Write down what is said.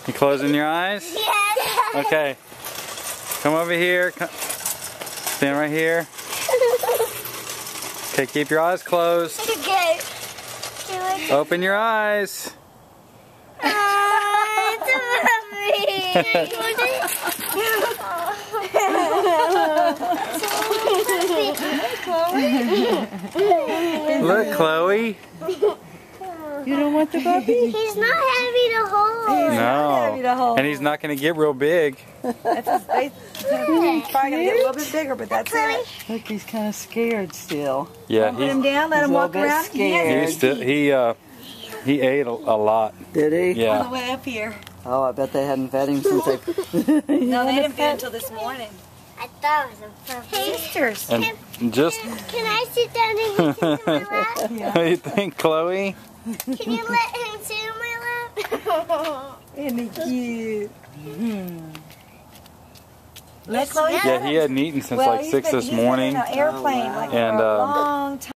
You closing your eyes? Yes. Okay. Come over here. Stand right here. Okay, keep your eyes closed. Okay. Open your eyes. It's a puppy. Look, Chloe. You don't want the puppy? He's not heavy to hold. heavy to No. hold. And he's not going to get real big. He's probably going to get a little bit bigger, but that's it. Look, he's kind of scared still. Yeah, Put him down, let him walk around. he ate a lot. Did he? Yeah. On the way up here. Oh, I bet they hadn't fed him since they... No, they didn't feed until this morning. I thought it was a puppy. Sisters. And just... Can I sit down and he sit in my lap? What do you think, Chloe? Can you let him sit in my lap? Isn't he cute? Let Chloe. Yeah, he hadn't eaten since like 6 this morning. He's been in an airplane like for a long time.